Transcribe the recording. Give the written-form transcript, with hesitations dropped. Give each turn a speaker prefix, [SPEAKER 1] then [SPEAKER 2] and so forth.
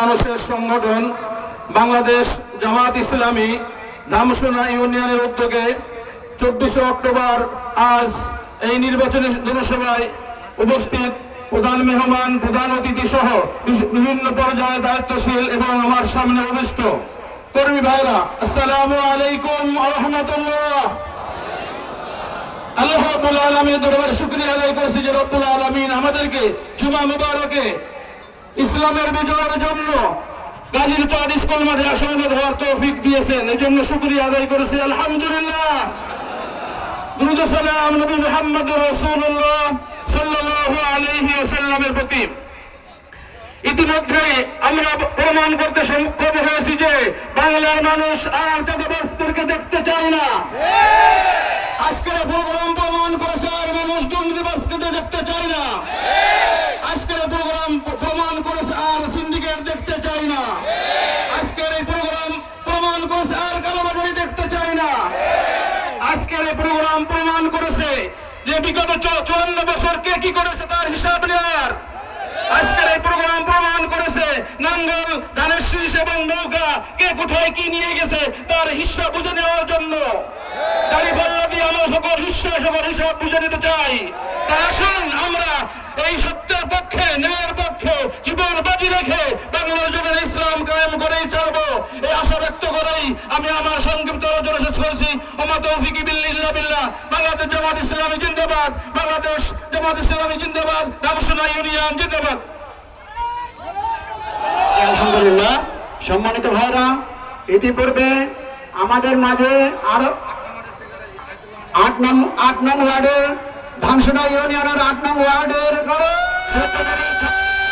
[SPEAKER 1] মানুষের সংগঠন বাংলাদেশ জামাত ইসলামী ধামসোনা ইউনিয়নের উদ্যোগে 24 অক্টোবর আজ এই নির্বাচনী জনসভায় উপস্থিত প্রধান মেহমান, প্রধান অতিথি সহ বিভিন্ন পর্যায়ে দায়িত্বশীল এবং আমার সামনে উপবিষ্ট কর্মী ভাইরা, আসসালামু আলাইকুম ওয়া রাহমাতুল্লাহ। আল্লাহ রাব্বুল আলামিনের দরবারে শুকরিয়া আদায় করছি যে রব্বুল আলামিন আমাদেরকে জুমা মুবারকে ইসলামের বিজয়ের জন্য গাজীরচর স্কুল মাঠে আসনে হওয়ার তৌফিক দিয়েছেন। এই জন্য শুকরিয়া আদায় করেছি আলহামদুলিল্লাহ। দুরূদ ও সালাম নবী মুহাম্মদুর রাসূলুল্লাহ সাল্লাল্লাহু আলাইহি ওয়াসাল্লামের প্রতি। ইতিমধ্যে আমরা প্রমাণ করতে সক্ষম হয়েছি যে বাংলার মানুষ আর চাঁদাবাজদেরকে দেখতে চায় না। আজকের প্রোগ্রাম প্রমাণ করেছে আর মানুষ দুর্নীতিবাজকে দেখতে চায় না। আজকের প্রোগ্রাম প্রমাণ করেছে আর সিন্ডিকেট দেখতে চায় না। আজকের এই প্রোগ্রাম প্রমাণ করেছে আর কালোবাজারি দেখতে চায় না। আজকের এই প্রোগ্রাম প্রমাণ করেছে যে বিগত 54 বছর কে কি করেছে তার হিসাব নেওয়ার। আজকের এই প্রোগ্রাম প্রমাণ করেছে নাঙ্গল, ধানের শীষ এবং নৌকা কে কোথায় কি নিয়ে গেছে তার হিসাব বুঝে নেওয়ার জন্য। দাঁড়িপাল্লা দিয়ে আমরা সকল হিসাব বুঝে নিতে চাই। তাই আসুন আমরা এই সত্যের পক্ষে, ন্যায়ের পক্ষে জীবন বাজি রেখে বাংলার জমিনে ইসলাম কায়েম করেই ছাড়বো, এই আশা ব্যক্ত করেই আমি আমার সংক্ষিপ্ত আলোচনা শেষ করছি। ওমা তৌফিকি ইল্লা বিল্লাহ। বাংলাদেশ জামাত ইসলামী জিন্দাবাদ, বাংলাদেশ জামাত ইসলামী জিন্দাবাদ, ধামসোনা ইউনিয়ন জিন্দাবাদ।
[SPEAKER 2] আলহামদুলিল্লাহ। সম্মানিত ভাইরা, ইতিপূর্বে আমাদের মাঝে আরো 8 নং ওয়ার্ডের ধামসোনা ইউনিয়নের 8 নং ওয়ার্ডের